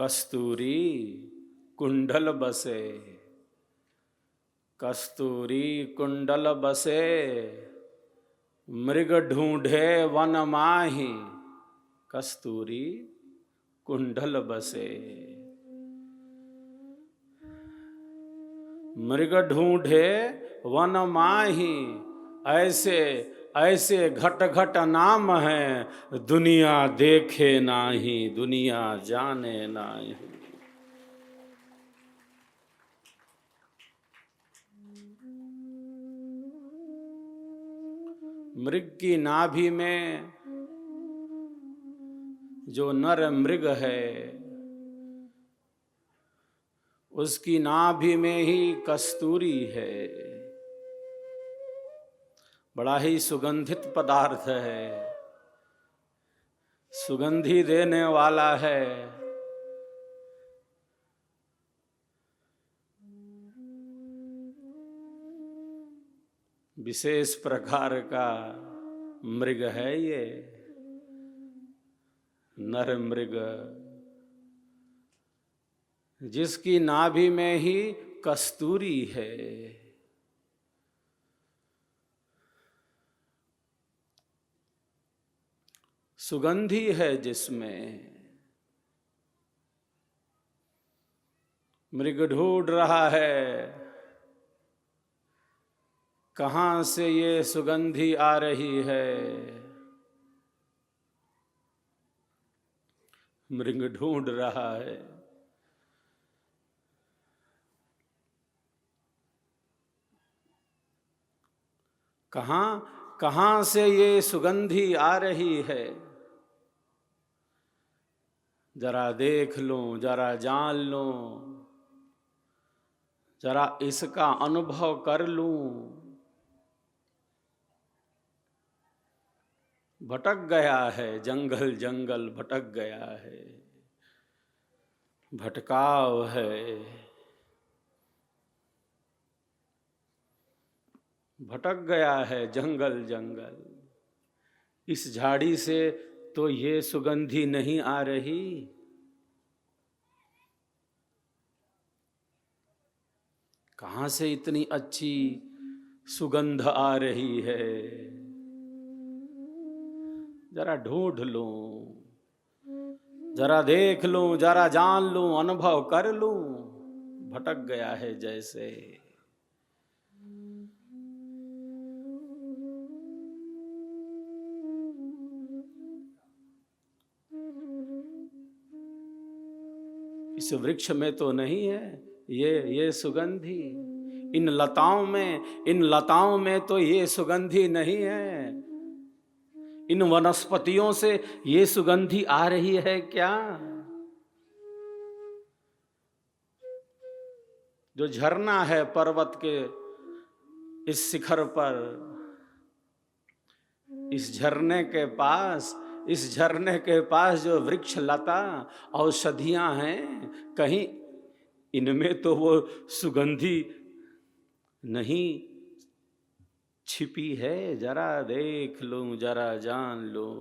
कस्तूरी कुंडल बसे, कस्तूरी कुंडल बसे, मृग ढूंढे वन माही, कस्तूरी कुंडल बसे। मृग ढूंढे वन माही, ऐसे ऐसे घट घट नाम है, दुनिया देखे नाही, दुनिया जाने नाही। मृग की नाभि में जो नर मृग है, उसकी नाभि में ही कस्तूरी है। बड़ा ही सुगंधित पदार्थ है, सुगंधी देने वाला है। विशेष प्रकार का मृग है ये, नर मृग, जिसकी नाभि में ही कस्तूरी है। सुगंधी है जिसमें। मृग ढूंढ रहा है कहां से ये सुगंधी आ रही है। मृग ढूंढ रहा है कहां से ये सुगंधी आ रही है। जरा देख लूं, जरा जान लूं, जरा इसका अनुभव कर लूं। भटक गया है, जंगल जंगल भटक गया है, भटकाव है। भटक गया है जंगल जंगल। इस झाड़ी से तो ये सुगंधी नहीं आ रही। कहां से इतनी अच्छी सुगंध आ रही है। जरा ढूंढ लूं, जरा देख लूं, जरा जान लूं, अनुभव कर लूं। भटक गया है जैसे। इस वृक्ष में तो नहीं है ये सुगंधी। इन लताओं में तो ये सुगंधी नहीं है। इन वनस्पतियों से ये सुगंधी आ रही है क्या? जो झरना है पर्वत के इस शिखर पर, इस झरने के पास जो वृक्ष लता औषधियां हैं, कहीं इनमें तो वो सुगंधी नहीं छिपी है। जरा देख लूं, जरा जान लूं,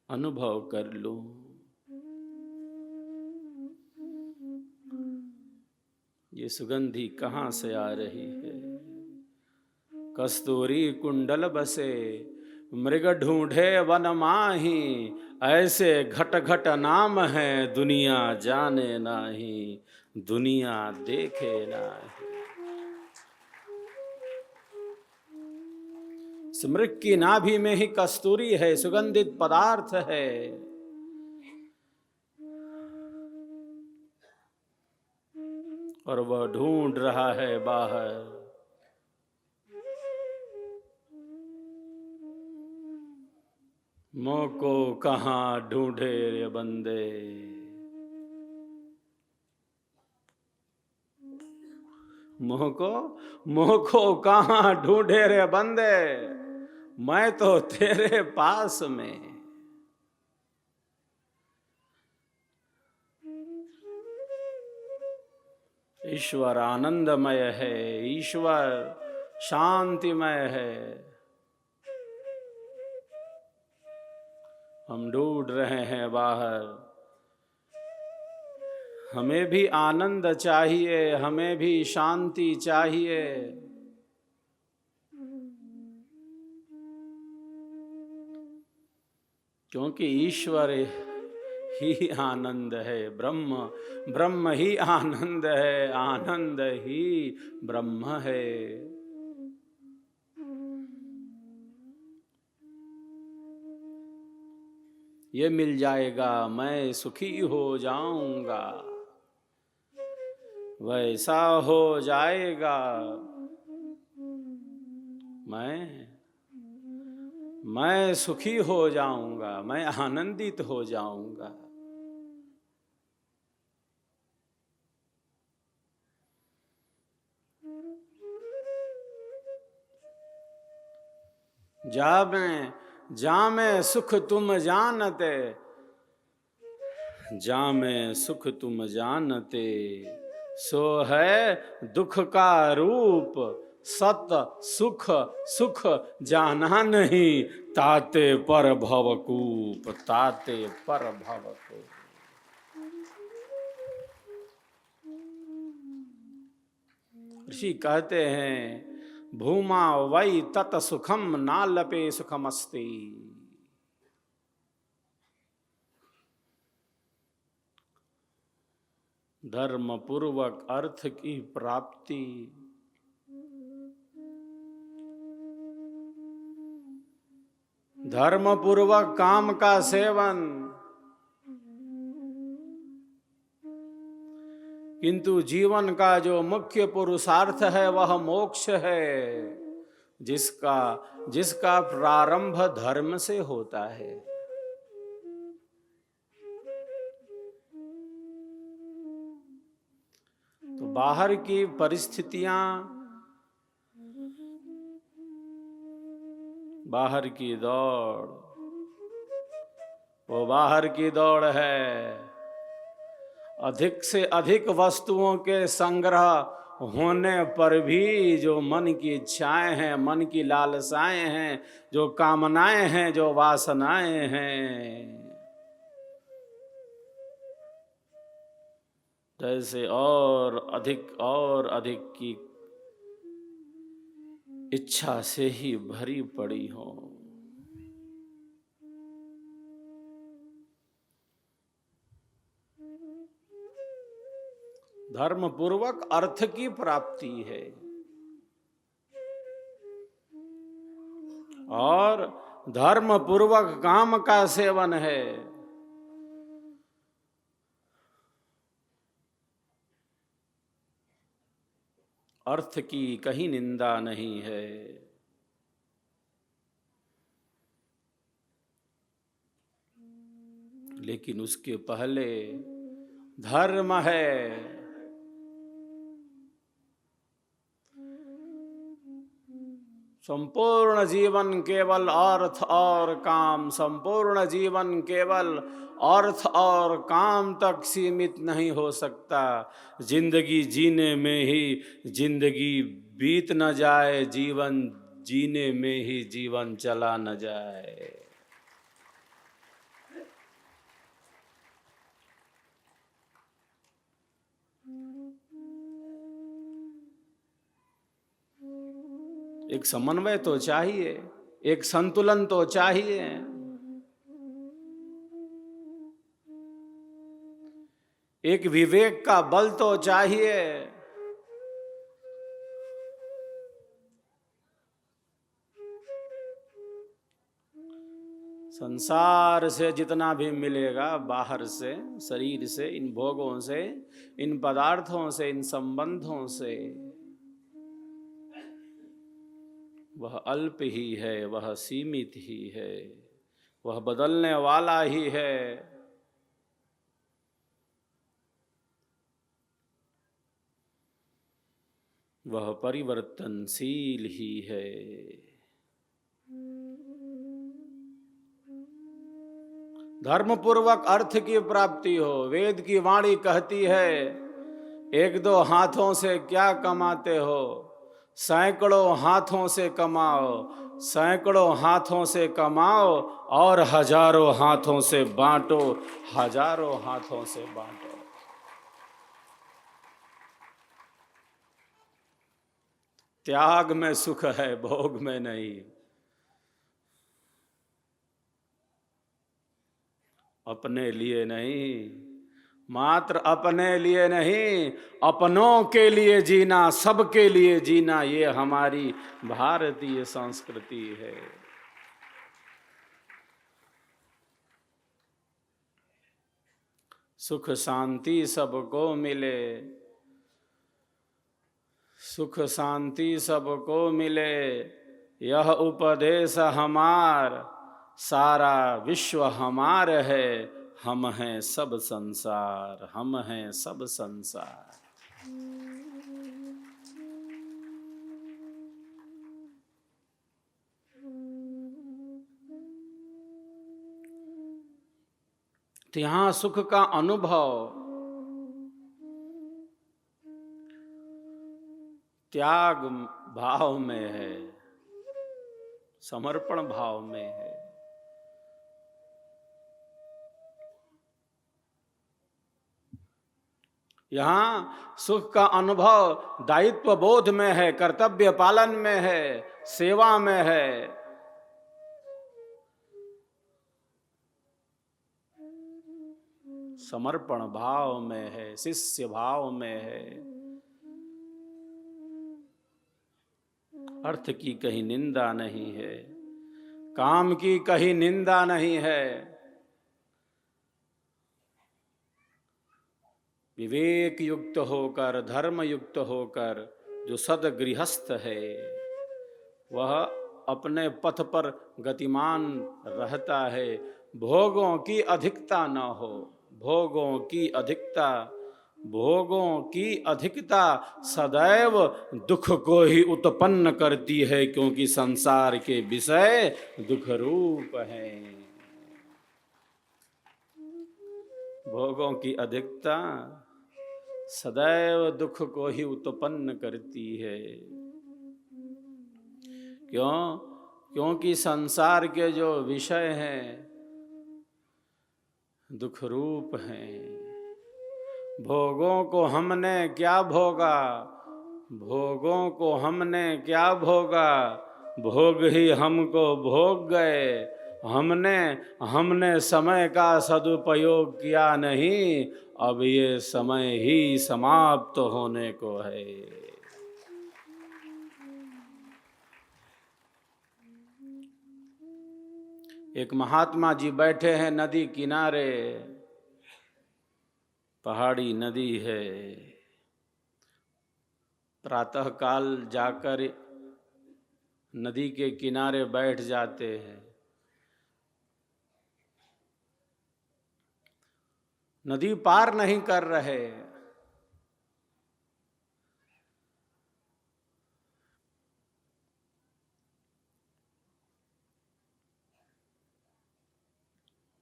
अनुभव कर लूं। ये सुगंधी कहां से आ रही है। कस्तूरी कुंडल बसे, मृग ढूंढे वन माही, ऐसे घट घट नाम है, दुनिया जाने नाही, दुनिया देखे नाही। मृग की नाभि में ही कस्तूरी है, सुगंधित पदार्थ है। और वह ढूंढ रहा है बाहर। मोह को कहाँ ढूंढे रे बंदे, मोह को कहाँ ढूंढे रे बंदे, मैं तो तेरे पास में। ईश्वर आनंदमय है, ईश्वर शांतिमय है। हम ढूंढ रहे हैं बाहर। हमें भी आनंद चाहिए, हमें भी शांति चाहिए। क्योंकि ईश्वर ही आनंद है, ब्रह्म ही आनंद है, आनंद ही ब्रह्म है। ये मिल जाएगा मैं सुखी हो जाऊंगा, वैसा हो जाएगा मैं सुखी हो जाऊंगा, मैं आनंदित हो जाऊंगा। जामे सुख तुम जानते, जामे सुख तुम जानते, सो है दुख का रूप। सत सुख सुख जाना नहीं, ताते पर भवकूप, ताते पर भवकूप। ऋषि कहते हैं, भूमा वै तत सुखम नालपे सुखमस्ति। धर्म पूर्वक अर्थ की प्राप्ति, धर्म पूर्वक काम का सेवन, किंतु जीवन का जो मुख्य पुरुषार्थ है वह मोक्ष है, जिसका प्रारंभ धर्म से होता है। तो बाहर की परिस्थितियां, बाहर की दौड़, वो बाहर की दौड़ है। अधिक से अधिक वस्तुओं के संग्रह होने पर भी जो मन की इच्छाएं हैं, मन की लालसाएं हैं, जो कामनाएं हैं, जो वासनाएं हैं, जैसे और अधिक की इच्छा से ही भरी पड़ी हो। धर्म पूर्वक अर्थ की प्राप्ति है और धर्म पूर्वक काम का सेवन है। अर्थ की कहीं निंदा नहीं है, लेकिन उसके पहले धर्म है। संपूर्ण जीवन केवल अर्थ और काम, संपूर्ण जीवन केवल अर्थ और काम तक सीमित नहीं हो सकता। जिंदगी जीने में ही जिंदगी बीत न जाए, जीवन जीने में ही जीवन चला न जाए। एक समन्वय तो चाहिए, एक संतुलन तो चाहिए। एक विवेक का बल तो चाहिए। संसार से जितना भी मिलेगा, बाहर से, शरीर से, इन भोगों से, इन पदार्थों से, इन संबंधों से, वह अल्प ही है, वह सीमित ही है, वह बदलने वाला ही है। वह परिवर्तनशील ही है। धर्म पूर्वक अर्थ की प्राप्ति हो। वेद की वाणी कहती है, एक दो हाथों से क्या कमाते हो, सैकड़ों हाथों से कमाओ, सैकड़ों हाथों से कमाओ और हजारों हाथों से बांटो, हजारों हाथों से बांटो। त्याग में सुख है, भोग में नहीं। अपने लिए नहीं, मात्र अपने लिए नहीं, अपनों के लिए जीना, सबके लिए जीना, ये हमारी भारतीय संस्कृति है। सुख शांति सबको मिले, सुख शांति सबको मिले, यह उपदेश हमार, सारा विश्व हमार है, हम हैं सब संसार, हम हैं सब संसार। तो यहाँ सुख का अनुभव त्याग भाव में है, समर्पण भाव में है। यहाँ सुख का अनुभव दायित्व बोध में है, कर्तव्य पालन में है, सेवा में है। समर्पण भाव में है, शिष्य भाव में है। अर्थ की कहीं निंदा नहीं है, काम की कहीं निंदा नहीं है। विवेक युक्त होकर, धर्म युक्त होकर जो सदगृहस्थ है, वह अपने पथ पर गतिमान रहता है। भोगों की अधिकता न हो, भोगों की अधिकता, भोगों की अधिकता सदैव दुख को ही उत्पन्न करती है, क्योंकि संसार के विषय दुख रूप हैं। भोगों की अधिकता सदैव दुख को ही उत्पन्न करती है। क्यों? क्योंकि संसार के जो विषय हैं दुख रूप हैं। भोगों को हमने क्या भोगा, भोगों को हमने क्या भोगा, भोग ही हमको भोग गए। हमने समय का सदुपयोग किया नहीं, अब ये समय ही समाप्त होने को है। एक महात्मा जी बैठे हैं नदी किनारे, पहाड़ी नदी है। प्रातः काल जाकर नदी के किनारे बैठ जाते हैं। नदी पार नहीं कर रहे,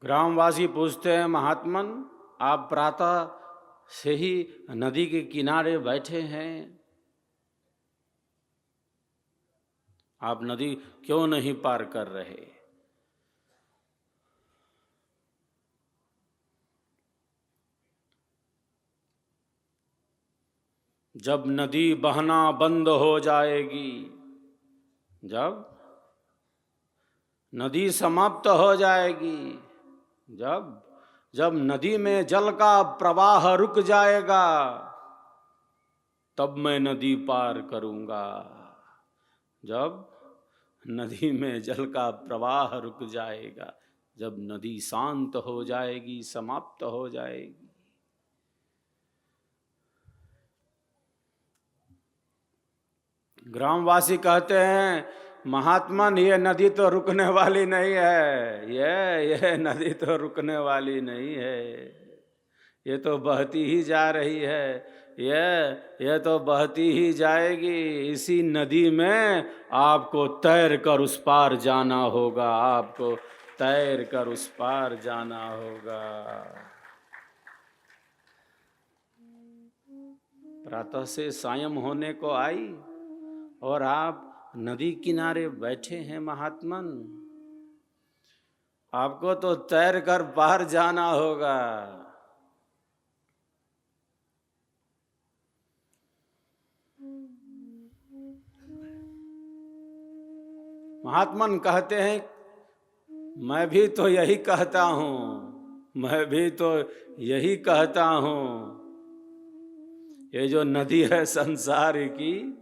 ग्रामवासी पूछते हैं, महात्मन आप प्रातः से ही नदी के किनारे बैठे हैं, आप नदी क्यों नहीं पार कर रहे? जब नदी बहना बंद हो जाएगी, जब नदी समाप्त हो जाएगी, जब नदी में जल का प्रवाह रुक जाएगा, तब मैं नदी पार करूंगा। जब नदी में जल का प्रवाह रुक जाएगा, जब नदी शांत हो जाएगी, समाप्त हो जाएगी। ग्रामवासी कहते हैं, महात्मन ये नदी तो रुकने वाली नहीं है, ये नदी तो रुकने वाली नहीं है, ये तो बहती ही जा रही है, ये तो बहती ही जाएगी। इसी नदी में आपको तैर कर उस पार जाना होगा, आपको तैर कर उस पार जाना होगा। प्रातः से सायं होने को आई और आप नदी किनारे बैठे हैं महात्मन, आपको तो तैर कर पार जाना होगा। महात्मन कहते हैं, मैं भी तो यही कहता हूं, मैं भी तो यही कहता हूं, ये जो नदी है संसार की,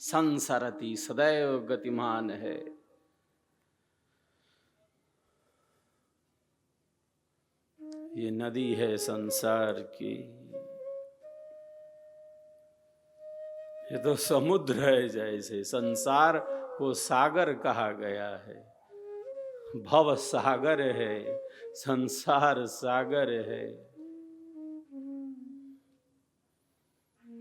संसरती सदैव गतिमान है। ये नदी है संसार की, ये तो समुद्र है जैसे। संसार को सागर कहा गया है, भव सागर है, संसार सागर है।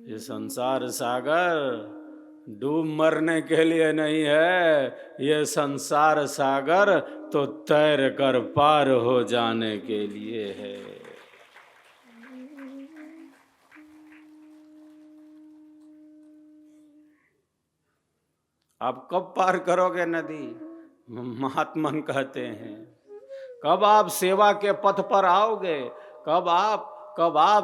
ये संसार सागर डूब मरने के लिए नहीं है, ये संसार सागर तो तैर कर पार हो जाने के लिए है। आप कब पार करोगे नदी? महात्मन कहते हैं, कब आप सेवा के पथ पर आओगे, कब आप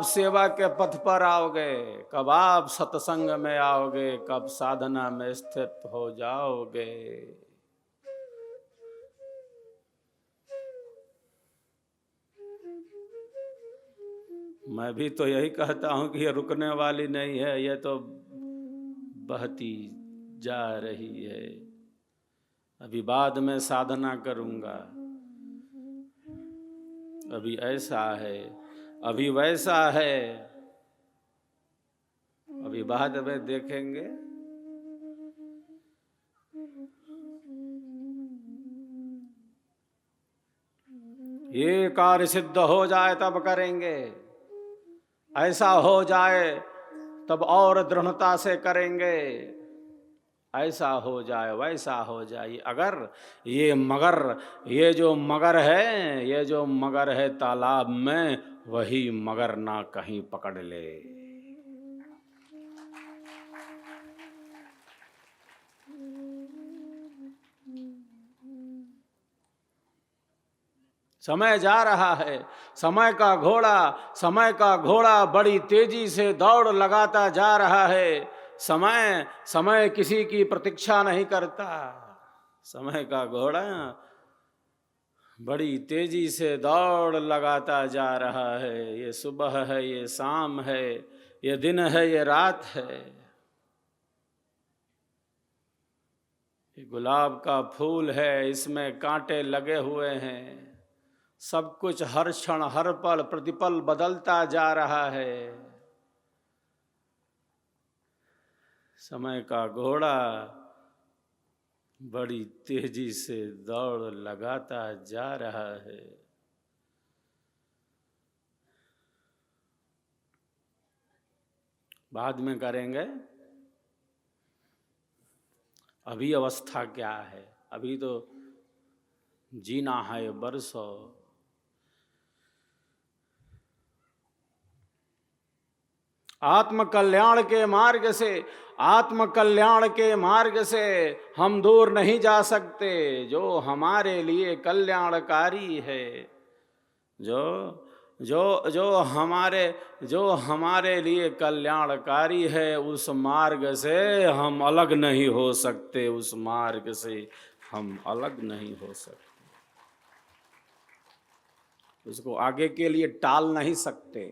सेवा के पथ पर आओगे, कब आप सत्संग में आओगे, कब साधना में स्थित हो जाओगे। मैं भी तो यही कहता हूं कि ये रुकने वाली नहीं है, ये तो बहती जा रही है। अभी बाद में साधना करूंगा, अभी ऐसा है, अभी वैसा है, अभी बाद में देखेंगे। ये कार्य सिद्ध हो जाए तब करेंगे, ऐसा हो जाए तब और दृढ़ता से करेंगे, ऐसा हो जाए वैसा हो जाए। अगर ये जो मगर है तालाब में, वही मगर ना कहीं पकड़ ले। समय जा रहा है, समय का घोड़ा बड़ी तेजी से दौड़ लगाता जा रहा है। समय किसी की प्रतीक्षा नहीं करता। समय का घोड़ा बड़ी तेजी से दौड़ लगाता जा रहा है। ये सुबह है, ये शाम है, ये दिन है, ये रात है। ये गुलाब का फूल है, इसमें कांटे लगे हुए हैं। सब कुछ हर क्षण हर पल प्रतिपल बदलता जा रहा है। समय का घोड़ा बड़ी तेजी से दौड़ लगाता जा रहा है। बाद में करेंगे, अभी अवस्था क्या है? अभी तो जीना है बरसों। आत्मकल्याण के मार्ग से हम दूर नहीं जा सकते। जो हमारे लिए कल्याणकारी है, जो हमारे लिए कल्याणकारी है, उस मार्ग से हम अलग नहीं हो सकते। उस मार्ग से हम अलग नहीं हो सकते। उसको आगे के लिए टाल नहीं सकते।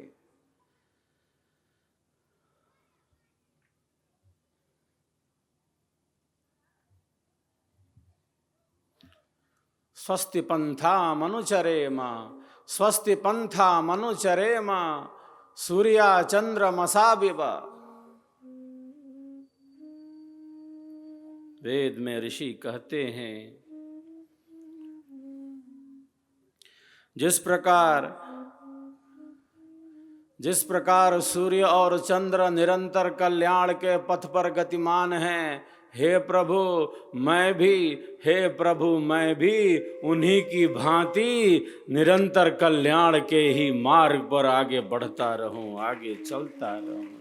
स्वस्ति पंथा मनुचरेम सूर्या चंद्रमसाविव। वेद में ऋषि कहते हैं, जिस प्रकार सूर्य और चंद्र निरंतर कल्याण के पथ पर गतिमान हैं, हे प्रभु मैं भी उन्हीं की भांति निरंतर कल्याण के ही मार्ग पर आगे बढ़ता रहूं, आगे चलता रहूं।